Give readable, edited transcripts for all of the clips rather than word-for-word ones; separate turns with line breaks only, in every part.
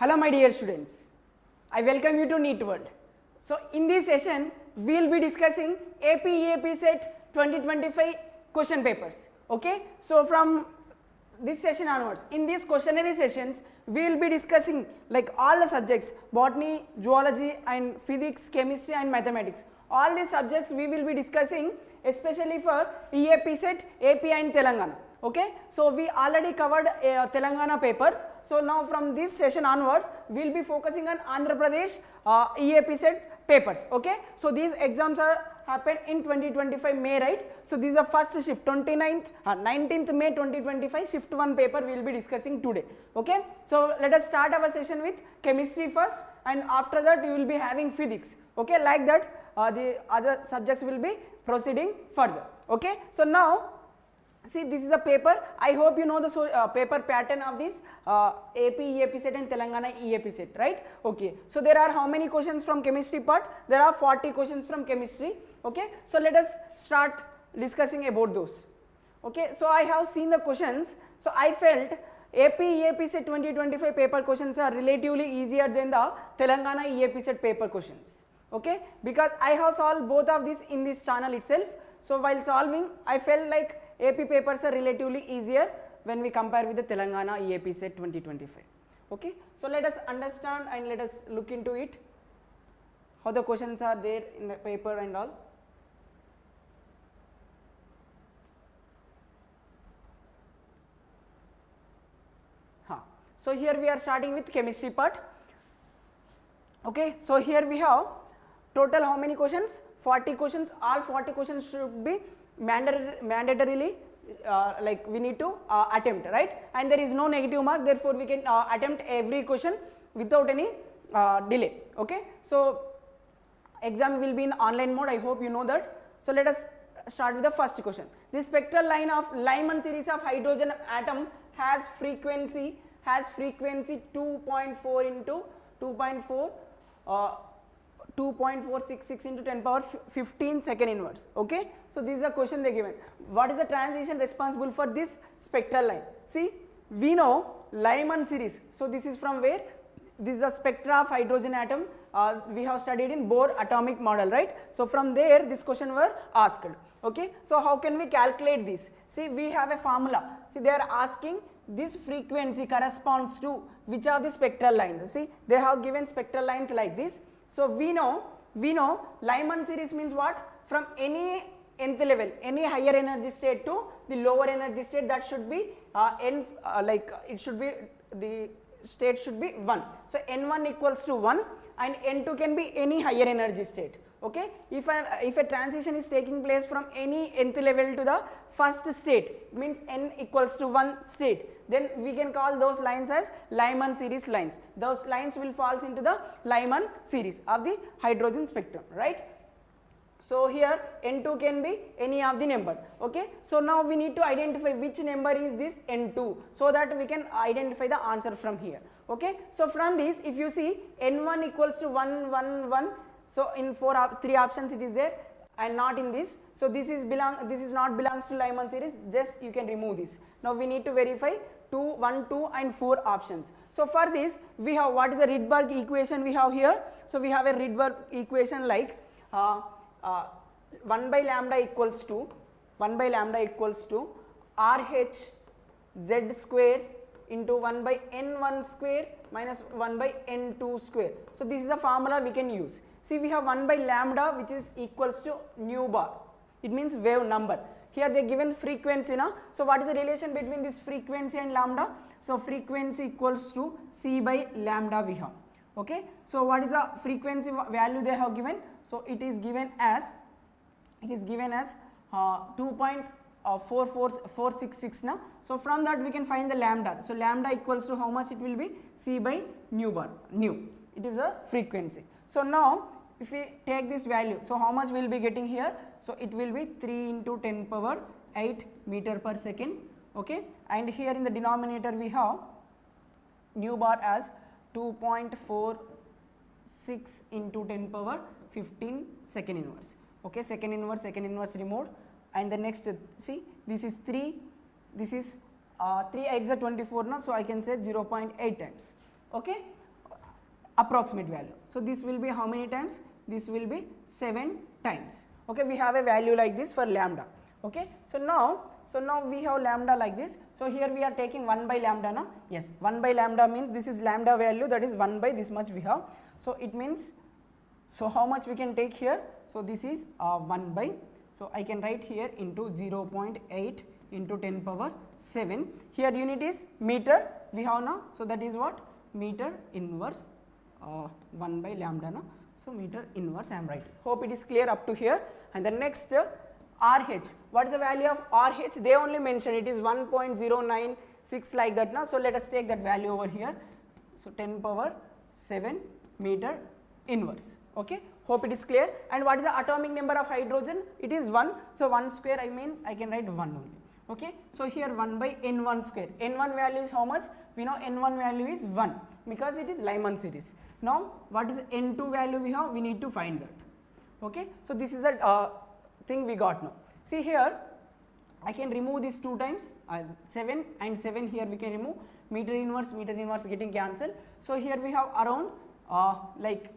Hello my dear students, I welcome you to NEET World. So in this session, we will be discussing AP EAPCET 2025 question papers. Okay, so from this session onwards, in these questionnaire sessions, we will be discussing like all the subjects, botany, zoology and physics, chemistry and mathematics. All these subjects we will be discussing especially for EAPCET, AP and Telangana. Okay, so we already covered Telangana papers. So now from this session onwards, we will be focusing on Andhra Pradesh EAPCET papers. Okay, so these exams are happened in 2025 May, right? So this is the first shift, 19th May 2025 shift 1 paper we will be discussing today. Okay, so let us start our session with chemistry first, and after that you will be having physics. Okay, like that the other subjects will be proceeding further. Okay, so now see, this is the paper. I hope you know the paper pattern of this AP EAPCET and Telangana EAPCET, right? Okay, so there are how many questions from chemistry part? There are 40 questions from chemistry. Okay, so let us start discussing about those. Okay, so I have seen the questions. So I felt AP EAPCET 2025 paper questions are relatively easier than the Telangana EAPCET paper questions. Okay, because I have solved both of these in this channel itself. So while solving, I felt like AP papers are relatively easier when we compare with the Telangana EAPCET 2025. Okay, so let us understand and let us look into it, how the questions are there in the paper and all. So here we are starting with chemistry part. Okay, so here we have total how many questions? 40 questions. All 40 questions should be mandatorily like we need to attempt, right? And there is no negative mark, therefore we can attempt every question without any delay. Okay, so exam will be in online mode, I hope you know that. So let us start with the first question. The spectral line of Lyman series of hydrogen atom has frequency 2.4 into 2.466 into 10 power 15 second inverse. Okay, so this is a question they given. What is the transition responsible for this spectral line? See, we know Lyman series. So this is from where? This is the spectra of hydrogen atom we have studied in Bohr atomic model, right? So from there this question were asked. Okay, so how can we calculate this? See, we have a formula. See, they are asking this frequency corresponds to which of the spectral lines. See, they have given spectral lines like this. So we know Lyman series means what? From any nth level, any higher energy state to the lower energy state, that should be it should be, the state should be 1. So n1 equals to 1 and n2 can be any higher energy state. Okay, if a transition is taking place from any nth level to the first state, it means n equals to 1 state, then we can call those lines as Lyman series lines. Those lines will fall into the Lyman series of the hydrogen spectrum, right? So here n2 can be any of the number. Okay, so now we need to identify which number is this n2, so that we can identify the answer from here. Okay, so from this, if you see n1 equals to 1 1 1, so in 3 options it is there and not in this. So this is not belongs to Lyman series, just you can remove this. Now we need to verify 2 1 2 and 4 options. So for this we have, what is the Rydberg equation we have here? So we have a Rydberg equation like 1 by lambda equals to RH z square into 1 by n1 square minus 1 by n2 square. So this is the formula we can use. See, we have 1 by lambda which is equals to nu bar. It means wave number. Here they given frequency now. So what is the relation between this frequency and lambda? So frequency equals to c by lambda we have. Okay, so what is the frequency value they have given? So it is given as 2.446 now. So from that we can find the lambda. So lambda equals to how much it will be? C by nu bar, nu. It is the frequency. So now if we take this value, so how much we will be getting here? So it will be 3 into 10 power 8 meter per second. Okay, and here in the denominator we have nu bar as 2.46 into 10 power 15 second inverse. Okay, second inverse removed, and the next, see, this is 3, this is 3 8s are 24 now, so I can say 0.8 times. Okay, approximate value. So this will be how many times? This will be 7 times. Okay, we have a value like this for lambda. Okay, so now we have lambda like this. So here we are taking 1 by lambda na? Yes, 1 by lambda means this is lambda value, that is 1 by this much we have. So it means, so how much we can take here? So this is 1 by, so I can write here into 0.8 into 10 power 7. Here unit is meter we have now. So that is what? Meter inverse 1 by lambda na. So meter inverse I am writing. Hope it is clear up to here. And the next RH. What is the value of RH? They only mention it is 1.096 like that now. So let us take that value over here. So 10 power 7 meter inverse. Okay, hope it is clear. And what is the atomic number of hydrogen? It is 1. So 1 square I means I can write 1 only. Okay, so here 1 by N1 square. N1 value is how much? We know N1 value is 1 because it is Lyman series. Now what is N2 value we have? We need to find that. Okay, so this is the thing we got now. See here, I can remove this 2 times, 7 and 7 here we can remove, meter inverse getting cancelled. So here we have around like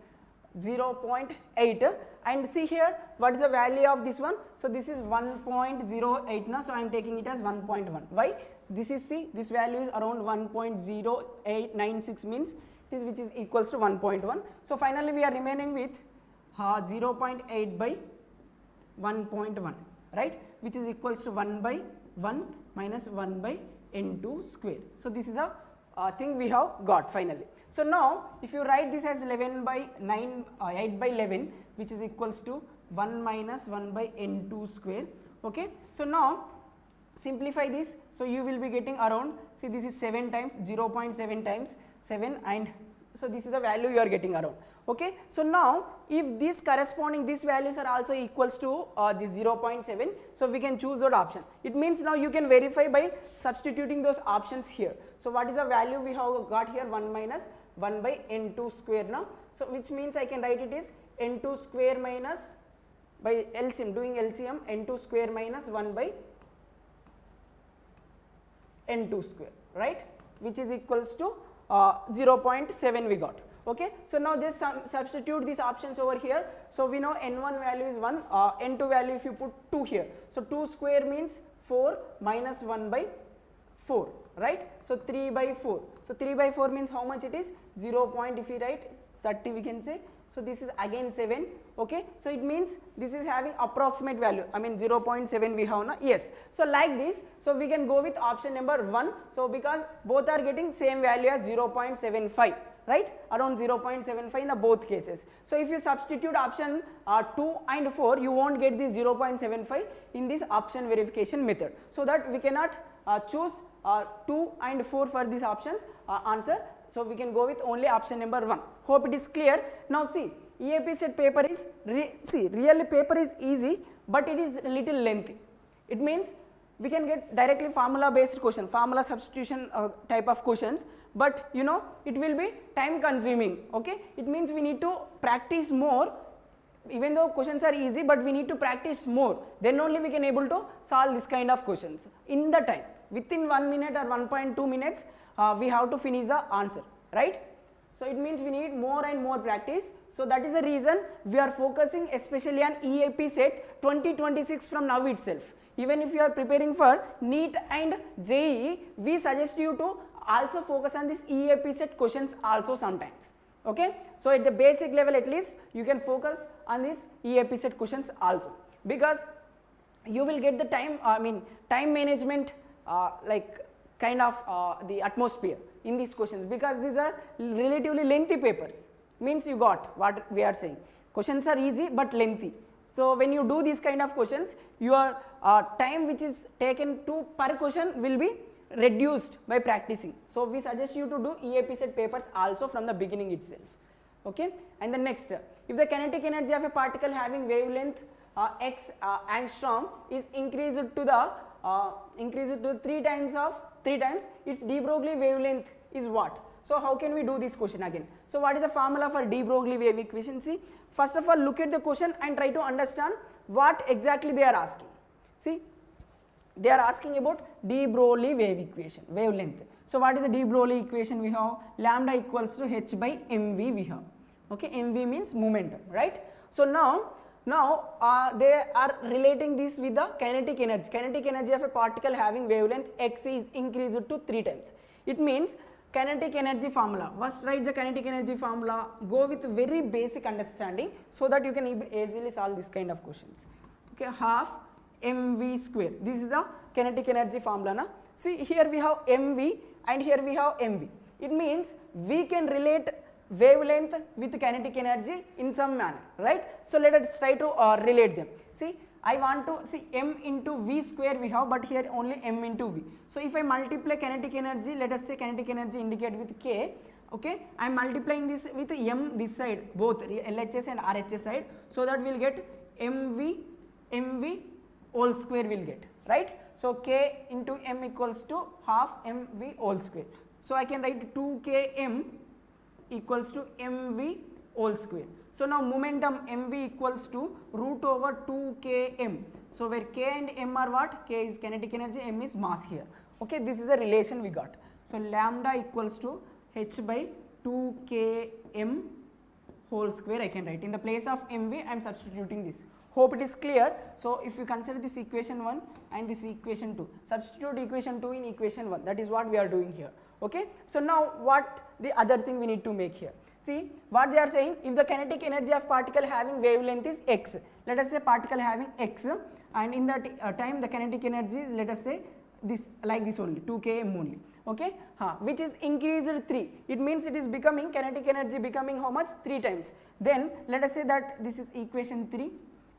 0.8, and see here what is the value of this one. So this is 1.08 now, so I am taking it as 1.1. Why? This is, see, this value is around 1.0896 means it is which is equals to 1.1. So finally we are remaining with 0.8 by 1.1, right, which is equals to 1 by 1 minus 1 by N2 square. So this is a thing we have got finally. So now if you write this as 11 by 9, 8 by 11, which is equals to 1 minus 1 by N2 square. Okay, so now simplify this. So you will be getting around, see this is 7 times, 0.7 times 7, and so this is the value you are getting around. Okay, so now if this corresponding, these values are also equals to this 0.7, so we can choose that option. It means now you can verify by substituting those options here. So what is the value we have got here? 1 minus 1 by N2 square now. So which means I can write it is N2 square minus, by LCM, doing LCM, N2 square minus 1 by N2 square, right, which is equals to 0.7 we got. Okay, so now just substitute these options over here. So we know N1 value is 1, N2 value if you put 2 here. So 2 square means 4 minus 1 by 4, right. So 3 by 4. So 3 by 4 means how much it is? 0. If we write 30 we can say. So this is again 7. Okay, so it means this is having approximate value, I mean 0.7 we have now. Yes, so like this, so we can go with option number 1. So because both are getting same value as 0.75, right, around 0.75 in the both cases. So if you substitute option 2 and 4, you won't get this 0.75 in this option verification method. So that we cannot choose 2 and 4 for these options answer. So we can go with only option number 1. Hope it is clear. Now see, EAPCET paper is, really paper is easy, but it is a little lengthy. It means we can get directly formula based question, formula substitution type of questions, but you know it will be time consuming. Okay, it means we need to practice more. Even though questions are easy, but we need to practice more, then only we can able to solve this kind of questions in the time. Within 1 minute or 1.2 minutes we have to finish the answer, right. So it means we need more and more practice. So that is the reason we are focusing especially on EAPCET 2026 from now itself. Even if you are preparing for NEET and JEE, we suggest you to also focus on this EAPCET questions also sometimes. Okay, so at the basic level at least you can focus on this EAPCET questions also, because you will get the time, I mean time management like kind of the atmosphere in these questions, because these are relatively lengthy papers. Means you got what we are saying, questions are easy but lengthy. So when you do these kind of questions, your time which is taken to per question will be reduced by practicing. So we suggest you to do EAPCET papers also from the beginning itself. Okay, and the next, if the kinetic energy of a particle having wavelength x angstrom is increased to the 3 times, its de Broglie wavelength is what? So how can we do this question again? So what is the formula for de Broglie wave equation? See, first of all look at the question and try to understand what exactly they are asking. See, they are asking about de Broglie wave equation, wavelength. So what is the de Broglie equation? We have lambda equals to h by mv we have. Okay, mv means momentum, right? So now they are relating this with the kinetic energy. Kinetic energy of a particle having wavelength x is increased to 3 times. It means kinetic energy formula. First write the kinetic energy formula, go with very basic understanding so that you can easily solve this kind of questions. Okay, half mv square. This is the kinetic energy formula. Na? See, here we have mv and here we have mv. It means we can relate wavelength with kinetic energy in some manner, right? So let us try to relate them. See, I want to see m into v square we have, but here only m into v. So if I multiply kinetic energy, let us say kinetic energy indicate with k. Okay, I am multiplying this with m this side, both LHS and RHS side, so that we will get mv whole square will get, right? So k into m equals to half mv whole square. So I can write 2km equals to mv whole square. So now momentum mv equals to root over 2km. So where k and m are what? K is kinetic energy, m is mass here. Okay, this is a relation we got. So lambda equals to h by 2km whole square I can write. In the place of mv I am substituting this. Hope it is clear. So if you consider this equation 1 and this equation 2, substitute equation 2 in equation 1. That is what we are doing here. Okay. So now what the other thing we need to make here? See what they are saying, if the kinetic energy of particle having wavelength is x, let us say particle having x, and in that time the kinetic energy is, let us say, this like this only 2km only. Okay, which is increased 3. It means it is becoming kinetic energy becoming how much? 3 times. Then let us say that this is equation 3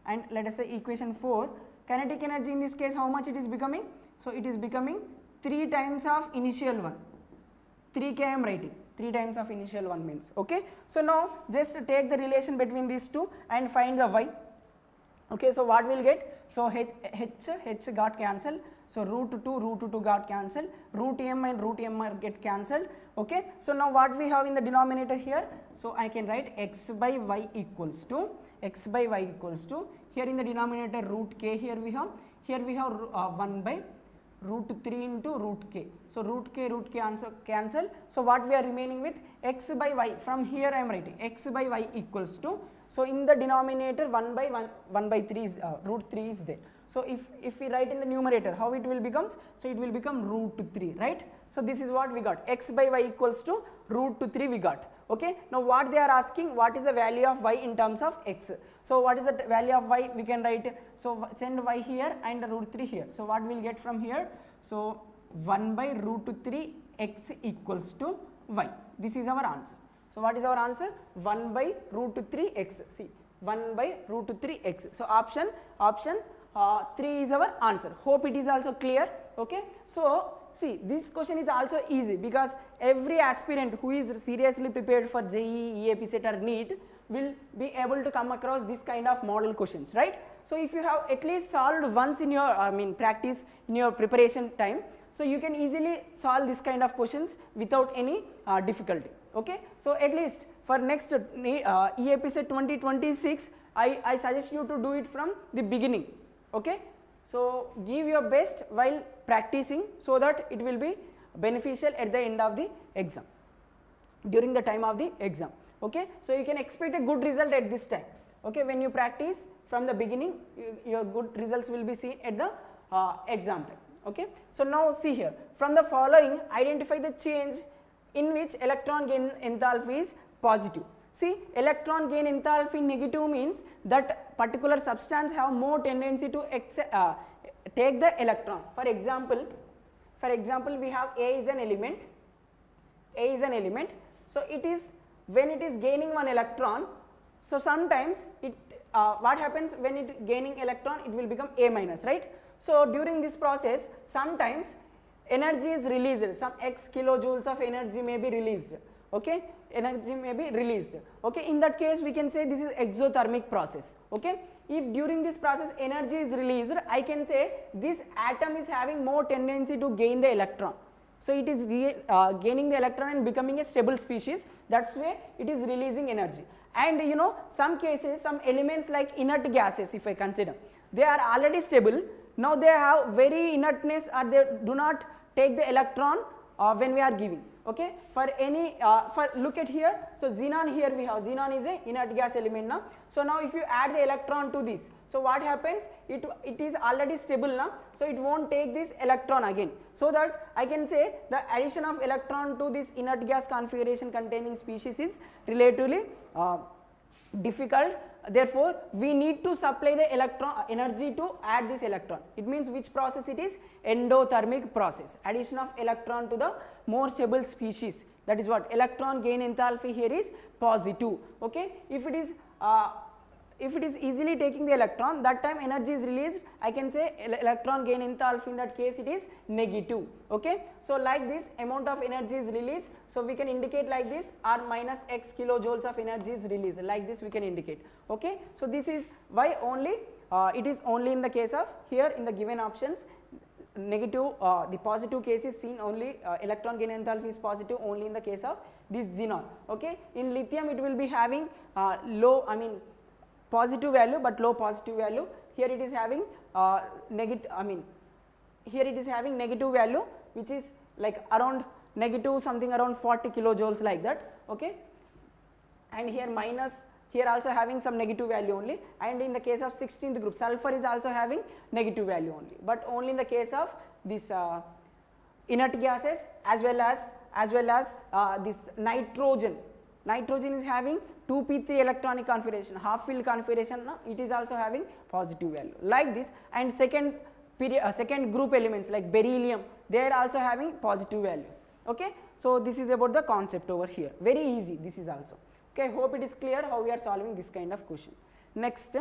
and let us say equation 4. Kinetic energy in this case how much it is becoming? So it is becoming 3 times of initial one. 3 km writing, 3 times of initial one means. Okay, so now just take the relation between these two and find the y. Okay, so what we will get? So h got cancelled. So root 2 got cancelled. Root m and root m get cancelled. Okay, so now what we have in the denominator here? So I can write x by y equals to here in the denominator root k here we have 1 by root 3 into root k. So root k answer cancel. So what we are remaining with? X by y. From here I am writing x by y equals to, so in the denominator 1 by 3 is root 3 is there. So if we write in the numerator, how it will becomes? So it will become root 3, right? So this is what we got, x by y equals to root 3 we got. Okay, now what they are asking, what is the value of y in terms of x? So what is the value of y? We can write, so send y here and root 3 here. So what we will get from here? So 1 by root 3 x equals to y. This is our answer. So what is our answer? 1 by root 3 x. See, 1 by root 3 x. So option 3 is our answer. Hope it is also clear. Okay, so see, this question is also easy because every aspirant who is seriously prepared for JEE, EAPCET or NEET will be able to come across this kind of model questions, right? So if you have at least solved once in your practice in your preparation time, so you can easily solve this kind of questions without any difficulty. Okay, so at least for next EAPCET 2026 I suggest you to do it from the beginning. Okay, so give your best while practicing so that it will be beneficial at the end of the exam, during the time of the exam. Okay, so you can expect a good result at this time. Okay, when you practice from the beginning, your good results will be seen at the exam time. Okay, so now see here, from the following identify the change in which electron gain enthalpy is positive. See, electron gain enthalpy negative means that particular substance have more tendency to take the electron. For example, we have A is an element. So it is, when it is gaining one electron, so sometimes it what happens when it gaining electron, it will become A minus, right? So during this process, sometimes energy is released, some x kilojoules of energy may be released. Okay, energy may be released. Okay, in that case we can say this is exothermic process. Okay, if during this process energy is released, I can say this atom is having more tendency to gain the electron. So it is gaining the electron and becoming a stable species. That's why it is releasing energy. And you know, some cases, some elements like inert gases, if I consider, they are already stable. Now they have very inertness, or they do not take the electron when we are giving. Okay, for any for look at here, so xenon, here we have xenon is a inert gas element now. So now if you add the electron to this, so what happens, it is already stable now, so it won't take this electron again. So that I can say the addition of electron to this inert gas configuration containing species is relatively difficult. Therefore, we need to supply the electron energy to add this electron. It means which process it is? Endothermic process, addition of electron to the more stable species. That is what electron gain enthalpy here is positive. Okay, if it is easily taking the electron, that time energy is released, I can say electron gain enthalpy, in that case it is negative. Okay, so like this amount of energy is released, so we can indicate like this, R minus X kilojoules of energy is released, like this we can indicate. Okay, so this is why only it is only in the case of here in the given options negative, the positive case is seen only, electron gain enthalpy is positive only in the case of this xenon. Okay, in lithium it will be having low, I mean positive value but low positive value. Here it is having negative, I mean here it is having negative value, which is like around negative something around 40 kilojoules, like that. Okay, and here minus, here also having some negative value only, and in the case of 16th group sulfur is also having negative value only, but only in the case of this inert gases as well as this nitrogen. Nitrogen is having 2p3 electronic configuration, half filled configuration, it is also having positive value, like this. And second group elements like beryllium, they are also having positive values. Okay, so this is about the concept over here, very easy this is also. Okay, hope it is clear how we are solving this kind of question. Next,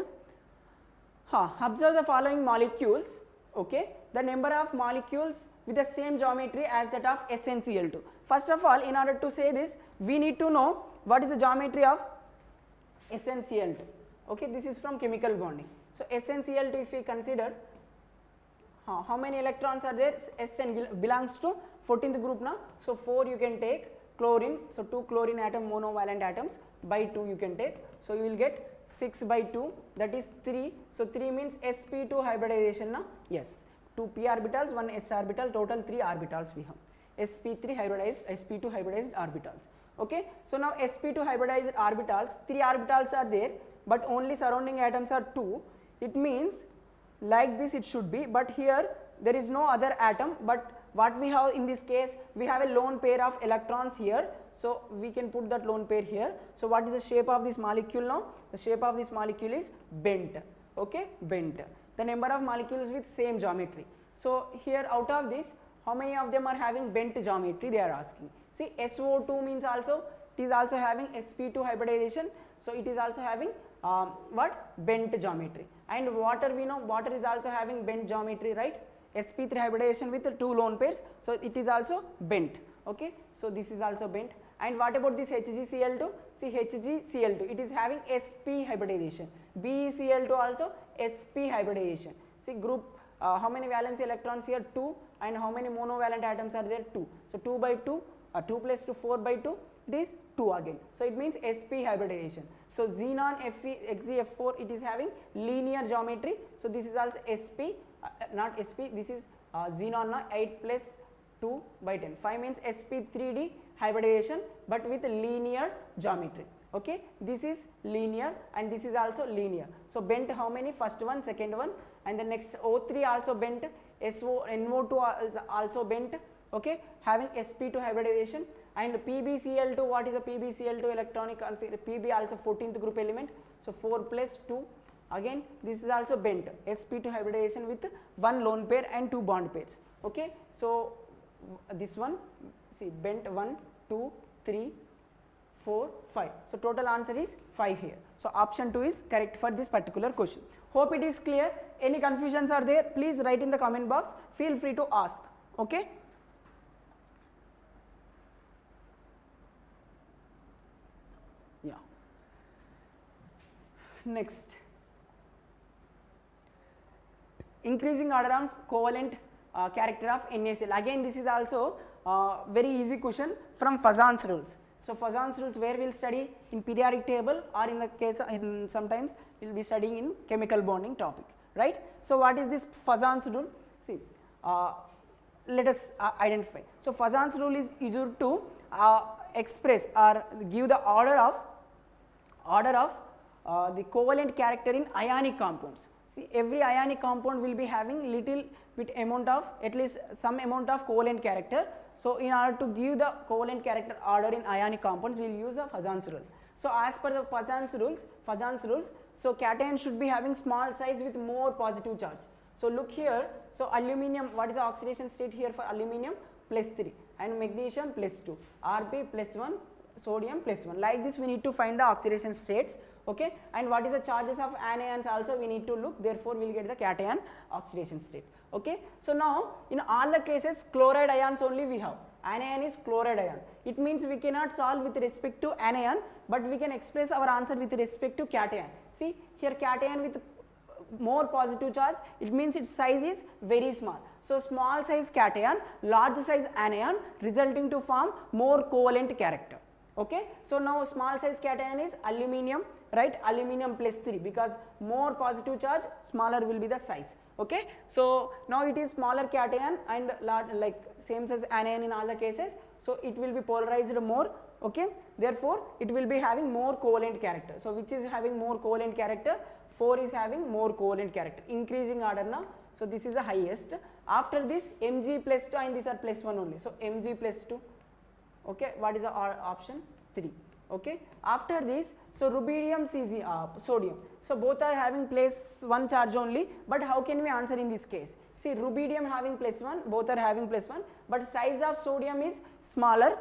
observe the following molecules. Okay, the number of molecules with the same geometry as that of SnCl2. First of all, in order to say this, we need to know what is the geometry of SnCl2. Okay, this is from chemical bonding. So SnCl2, if we consider, how many electrons are there? Sn belongs to 14th group now, so 4 you can take. Chlorine, so 2 chlorine atom, monovalent atoms, by 2 you can take, so you will get 6 by 2, that is 3. So 3 means sp2 hybridization now. Yes, 2 p orbitals, 1 s orbital, total 3 orbitals we have, sp3 hybridized, sp2 hybridized orbitals. Okay, so now sp2 hybridized orbitals, 3 orbitals are there, but only surrounding atoms are 2. It means like this it should be, but here there is no other atom, but what we have in this case, we have a lone pair of electrons here, so we can put that lone pair here. So what is the shape of this molecule now? The shape of this molecule is bent. Okay, bent. The number of molecules with same geometry. So here out of this, how many of them are having bent geometry, they are asking. See, SO2 means also, it is also having sp2 hybridization, so it is also having what? Bent geometry. And water, we know water is also having bent geometry, right? sp3 hybridization with 2 lone pairs, so it is also bent. Okay, so this is also bent. And what about this HgCl2? See, HgCl2, it is having sp hybridization. BeCl2 also sp hybridization. See, group, how many valence electrons here? 2, and how many monovalent atoms are there? 2. So 2 by 2, 2 plus 2, 4 by 2, it is 2 again. So it means sp hybridization. So xenon Fe, it is having linear geometry. So this is also sp, not sp, this is xenon, 8 plus 2 by 10. 5 means sp3d hybridization, but with linear geometry. Okay, this is linear and this is also linear. So bent how many? First one, second one, and the next O3 also bent, NO2 is also bent. Okay, having sp2 hybridization. And PbCl2, what is a PbCl2 electronic configuration? Pb also 14th group element, so 4 plus 2. Again, this is also bent, sp2 hybridization with 1 lone pair and 2 bond pairs. Okay, so this one, see, bent 1, 2, 3, 4, 5. So total answer is 5 here. So option 2 is correct for this particular question. Hope it is clear. Any confusions are there, please write in the comment box. Feel free to ask. Okay. Yeah. Next. Increasing order of covalent character of NaCl. Again, this is also very easy question from Fazan's rules. So Poisson's rules where we will study in periodic table, or in the case in sometimes we will be studying in chemical bonding topic, right. So what is this Poisson's rule? See, let us identify. So Poisson's rule is used to express or give the order of the covalent character in ionic compounds. See, every ionic compound will be having little bit amount of, at least some amount of covalent character. So in order to give the covalent character order in ionic compounds, we will use the Poisson's rule. So as per the Poisson's rules, so cation should be having small size with more positive charge. So look here, so aluminum, what is the oxidation state here for aluminum? +3, and magnesium +2, Rb +1, sodium +1. Like this we need to find the oxidation states, okay, and what is the charges of anions also we need to look, therefore we will get the cation oxidation state, okay. So now in all the cases chloride ions only we have, anion is chloride ion, it means we cannot solve with respect to anion, but we can express our answer with respect to cation. See here, cation with more positive charge, it means its size is very small. So small size cation, large size anion, resulting to form more covalent character, okay. So now small size cation is aluminum, right, aluminum +3, because more positive charge, smaller will be the size, okay. So now it is smaller cation and like same size anion in all the cases, so it will be polarized more, okay, therefore it will be having more covalent character. So which is having more covalent character? 4 is having more covalent character, increasing order now. So this is the highest. After this Mg +2, and these are +1 only, so Mg +2, okay. What is the option? 3, okay. After this, so rubidium, sodium, so both are having +1 charge only, but how can we answer in this case? See, rubidium having +1, both are having +1, but size of sodium is smaller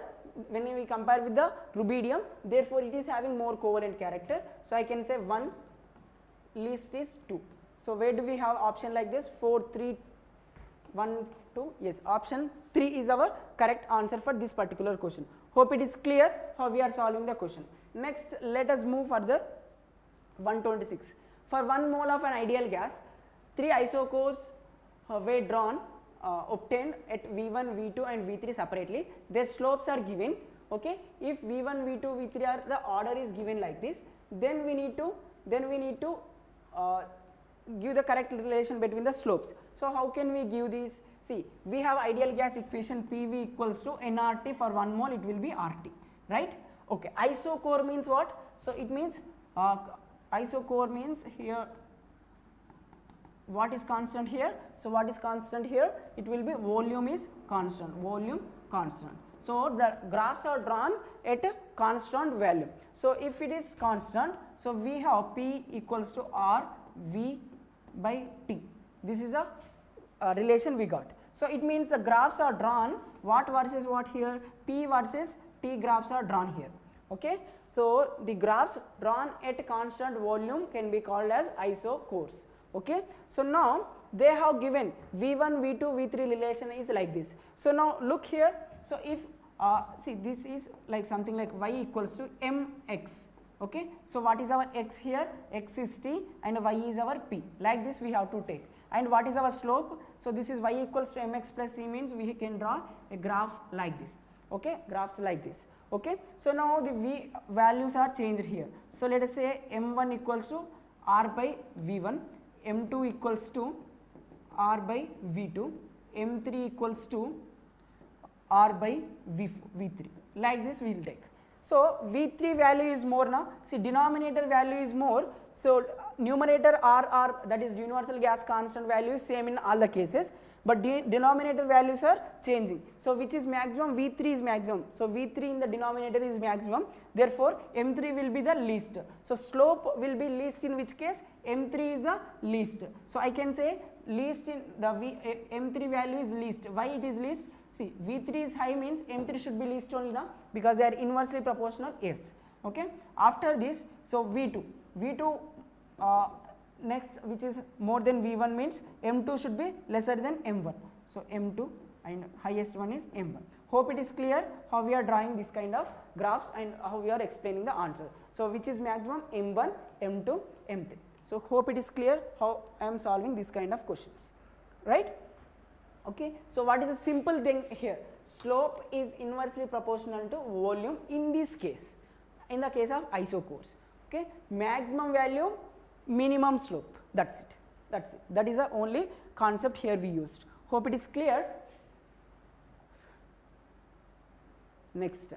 when we compare with the rubidium, therefore it is having more covalent character. So I can say 1, least is 2. So where do we have option like this? 4, 3, 1, 2, yes, option 3 is our correct answer for this particular question. Hope it is clear how we are solving the question. Next, let us move further. 126. For 1 mole of an ideal gas, 3 isochores were drawn, obtained at V1, V2 and V3 separately. Their slopes are given, okay. If V1, V2, V3 are, the order is given like this, then we need to give the correct relation between the slopes. So how can we give this? See, we have ideal gas equation PV equals to nRT. For 1 mole it will be RT, right, okay. Isochore means what? So it means isochore means here what is constant here? So what is constant here? It will be volume is constant, volume constant. So the graphs are drawn at a constant value. So if it is constant, so we have P equals to R V by T. This is the relation we got. So it means the graphs are drawn, what versus what here? P versus T graphs are drawn here, okay. So the graphs drawn at constant volume can be called as isochores, okay. So now they have given V1, V2, V3 relation is like this. So now look here, so if see, this is like something like y equals to mx, okay. So what is our x here? X is t and y is our p, like this we have to take. And what is our slope? So this is y equals to mx plus c, means we can draw a graph like this, okay, graphs like this, okay. So now the v values are changed here. So let us say m1 equals to r by v1, m2 equals to r by v2, m3 equals to r by v3, like this we will take. So v3 value is more now, see denominator value is more, so numerator r, that is universal gas constant value is same in all the cases, but denominator values are changing. So which is maximum? V3 is maximum, so V3 in the denominator is maximum, therefore M3 will be the least. So slope will be least in which case? M3 is the least. So I can say least in the M3 value is least. Why it is least? See, V3 is high means M3 should be least only now, because they are inversely proportional, yes, okay. After this, so V2 next, which is more than V1 means M2 should be lesser than M1. So M2 and highest one is M1. Hope it is clear how we are drawing this kind of graphs and how we are explaining the answer. So which is maximum? M1, M2, M3. So hope it is clear how I am solving this kind of questions, right? Okay, so what is the simple thing here? Slope is inversely proportional to volume in this case, in the case of isocores. Okay, maximum value, minimum slope, that's it, that's it. That is the only concept here we used. Hope it is clear. Next,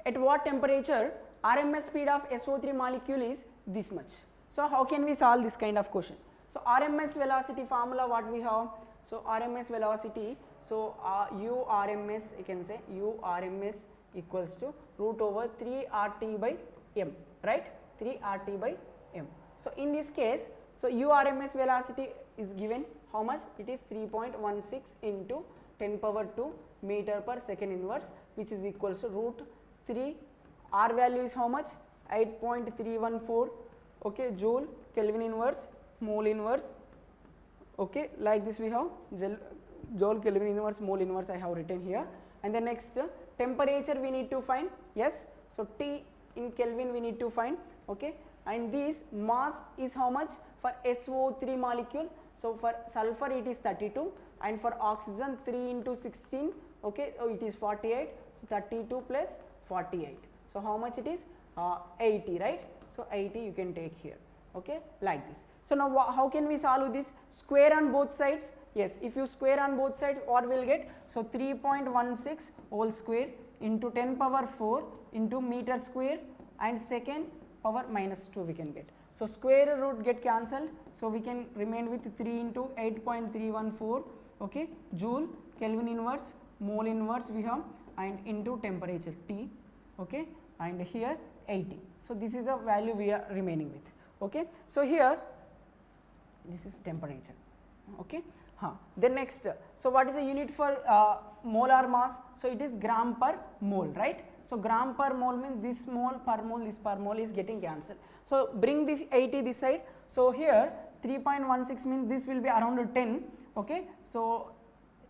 at what temperature RMS speed of SO3 molecule is this much? So how can we solve this kind of question? So RMS velocity formula, what we have? So RMS velocity, so U RMS, you can say U RMS equals to root over 3 RT by M, right? 3 RT by M. So in this case, so U RMS velocity is given how much? It is 3.16 into 10 power 2 meter per second inverse, which is equals to root 3. R value is how much? 8.314, okay, joule Kelvin inverse mole inverse, okay, like this we have joule Kelvin inverse mole inverse I have written here. And the next temperature we need to find, yes, so T in Kelvin we need to find, okay, and this mass is how much for SO3 molecule? So for sulfur it is 32 and for oxygen 3 into 16, okay, oh, it is 48, so 32 plus 48, so how much it is? 80, right? So 80 you can take here, okay, like this. So now how can we solve this? Square on both sides, yes, if you square on both sides what will get? So 3.16 whole square into 10 power 4 into meter square and second power minus 2 we can get. So square root get cancelled, so we can remain with 3 into 8.314, okay, joule Kelvin inverse mole inverse we have and into temperature T, okay, and here 80. So this is the value we are remaining with, okay. So here this is temperature, okay. Then next, so what is the unit for molar mass? So it is gram per mole, right? So gram per mole means this mole per mole, this per mole is getting cancelled. So bring this 80 this side. So here 3.16 means this will be around 10, okay. So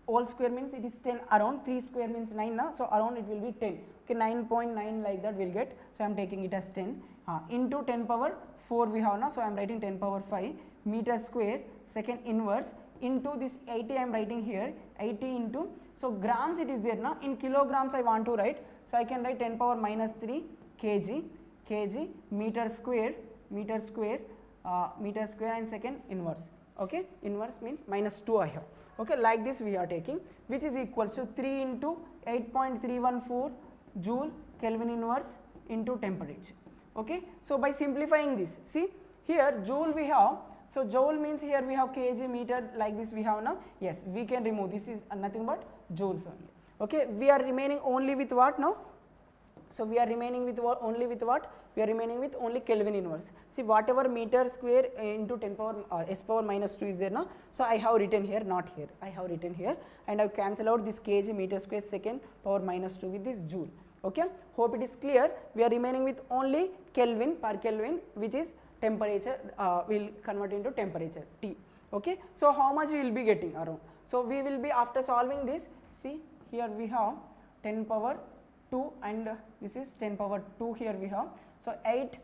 whole square means it is 10, around 3 square means 9 now, so around it will be 10, okay, 9.9 like that will get, so I am taking it as 10 into 10 power 4 we have now, so I am writing 10 power 5 meter square second inverse into this 80 I am writing here 80 into, so grams it is there now, in kilograms I want to write, so I can write 10 power minus 3 kg meter square and second inverse, okay, inverse means minus 2 I have, okay, like this we are taking, which is equals to 3 into 8.314 joule Kelvin inverse into temperature, okay. So by simplifying this, see here joule we have, so joule means here we have kg meter, like this we have now, yes, we can remove, this is nothing but joules only, okay. We are remaining only with what now? So we are remaining with only with what? We are remaining with only Kelvin inverse. See whatever meter square into 10 power s power minus 2 is there now. So I have written here, not here, I have written here, and I have cancelled out this kg meter square second power minus 2 with this joule, okay. Hope it is clear. We are remaining with only Kelvin per Kelvin, which is temperature, will convert into temperature T, okay. So how much we will be getting around? So we will be, after solving this, see here we have 10 power 2 and this is 10 power 2 here we have. So 8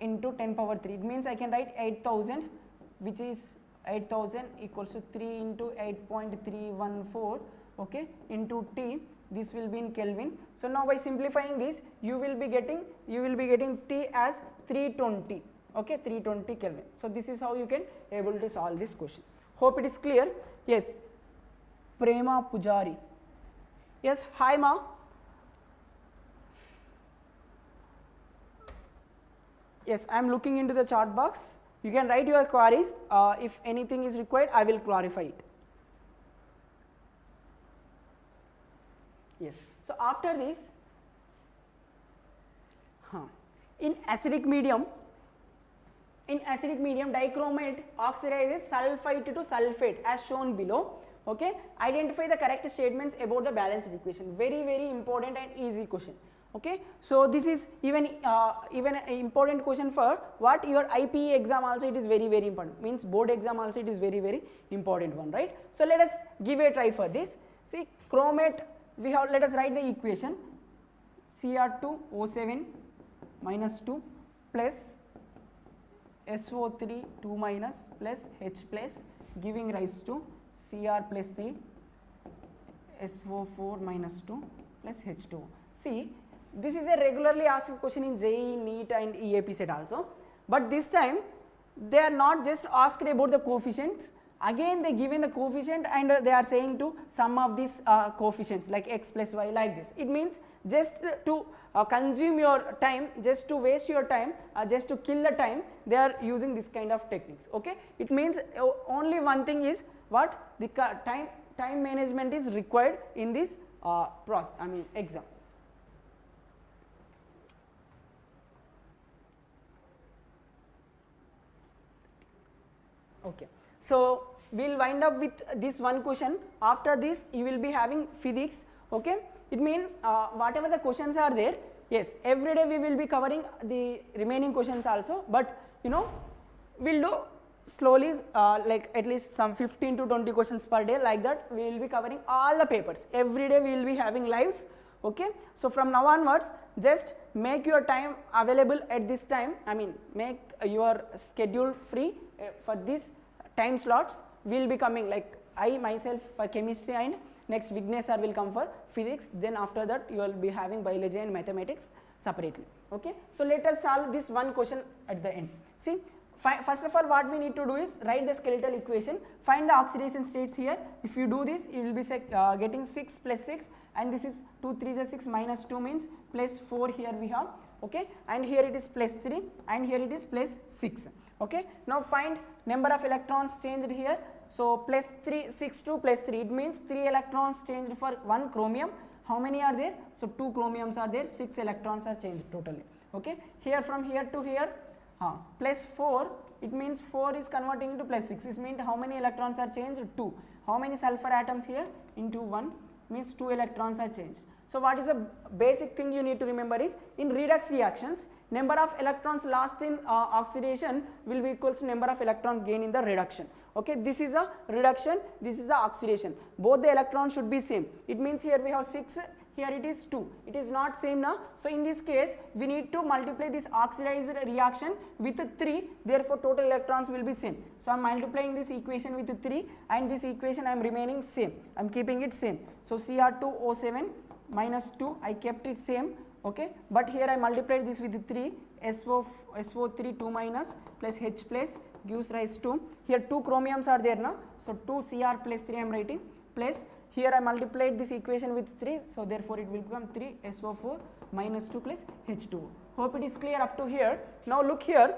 into 10 power 3, it means I can write 8000, which is 8000 equals to 3 into 8.314, okay, into T, this will be in Kelvin. So now by simplifying this you will be getting T as 320, okay, 320 Kelvin. So this is how you can able to solve this question. Hope it is clear. Yes, Prema Pujari. Yes, hi ma. Yes, I am looking into the chat box. You can write your queries. If anything is required, I will clarify it. Yes. So after this, in acidic medium, dichromate oxidizes sulfite to sulfate as shown below. Okay. Identify the correct statements about the balanced equation. Very, very important and easy question. Okay. So this is even an important question for what your IPE exam also, it is very, very important. Means board exam also it is very, very important one, right? So let us give a try for this. See chromate, we have, let us write the equation Cr2O7 minus 2 plus SO3 2 minus plus H plus giving rise to Cr plus 3 SO4 minus 2 plus H2. See, this is a regularly asked question in JEE, NEET and EAPCET also, but this time they are not just asked about the coefficients, again they given the coefficient and they are saying to sum of these coefficients like x plus y like this. It means just to consume your time, just to waste your time, just to kill the time, they are using this kind of techniques. Okay, it means only one thing is what the time management is required in this exam. Okay, so we will wind up with this one question. After this you will be having physics. Okay, it means whatever the questions are there, yes, every day we will be covering the remaining questions also, but you know we will do slowly, like at least some 15 to 20 questions per day, like that we will be covering all the papers. Every day we will be having lives. Okay, so from now onwards just make your time available at this time, make your schedule free for these time slots. We will be coming, like I myself for chemistry, and next Vignesh sir will come for physics, then after that you will be having biology and mathematics separately. Okay, so let us solve this one question at the end. See, first of all what we need to do is write the skeletal equation, find the oxidation states here. If you do this you will be getting 6 plus 6, and this is 2 3 is 6 minus 2 means plus 4 here we have. Okay, and here it is plus 3 and here it is plus 6. Okay, now find number of electrons changed here. So plus 3, 6 to plus 3, it means 3 electrons changed for 1 chromium. How many are there? So 2 chromiums are there, 6 electrons are changed totally. Okay, here from here to here plus 4, it means 4 is converting into plus 6. This means how many electrons are changed? 2. How many sulfur atoms here? Into 1 means 2 electrons are changed. So what is the basic thing you need to remember is, in redox reactions number of electrons lost in oxidation will be equals to number of electrons gained in the reduction. Okay, this is a reduction, this is the oxidation, both the electrons should be same. It means here we have 6, here it is 2, it is not same now. So in this case we need to multiply this oxidized reaction with 3, therefore total electrons will be same. So I am multiplying this equation with 3 and this equation I am remaining same, I am keeping it same. So Cr2O7 minus 2 I kept it same. Okay, but here I multiplied this with 3, SO3 2 minus plus H plus gives rise to, here 2 chromiums are there now, so 2 Cr plus 3 I am writing, plus here I multiplied this equation with 3, so therefore it will become 3 SO4 minus 2 plus H2. Hope it is clear up to here. Now look here,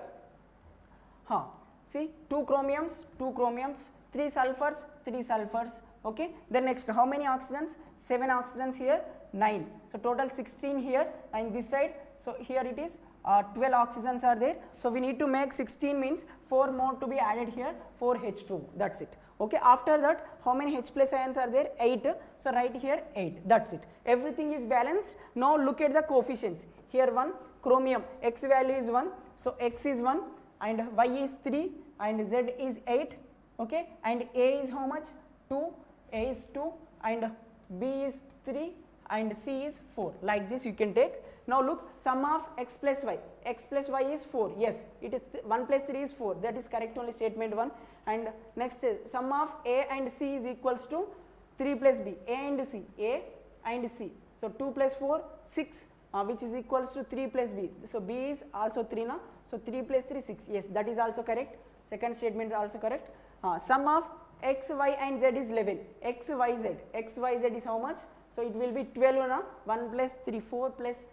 see 2 chromiums, 3 sulfurs, 3 sulfurs. Okay, then next how many oxygens? 7 oxygens here, 9, so total 16 here, and this side, so here it is 12 oxygens are there. So we need to make 16 means 4 more to be added here, 4 H2, that's it. Okay, after that how many H plus ions are there? 8, so write here 8, that's it. Everything is balanced. Now look at the coefficients. Here 1 chromium, X value is 1, so X is 1 and Y is 3 and Z is 8. Okay, and A is how much? 2, A is 2 and B is 3 and C is 4, like this you can take. Now look, sum of x plus y is 4, yes, it is 1 plus 3 is 4, that is correct, only statement 1. And next is sum of A and C is equals to 3 plus B, A and C, so 2 plus 4 6, which is equals to 3 plus B, so B is also 3 now, so 3 plus 3 6, yes, that is also correct, second statement is also correct. Sum of x, y and z is 11, x, y, z is how much? So it will be 12 now, 1 plus 3 4 plus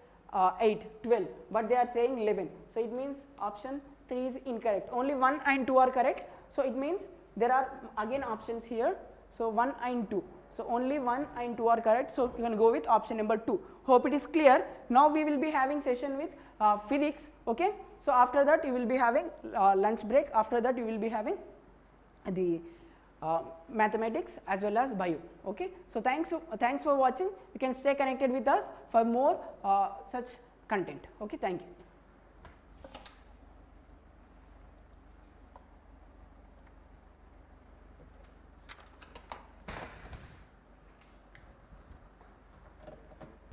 8 12, but they are saying 11, so it means option 3 is incorrect, only 1 and 2 are correct. So it means there are again options here, so 1 and 2, so only 1 and 2 are correct, so you can go with option number 2. Hope it is clear. Now we will be having session with physics. Okay, so after that you will be having lunch break, after that you will be having the mathematics as well as bio. Okay, so thanks for watching. You can stay connected with us for more such content. Okay, thank you.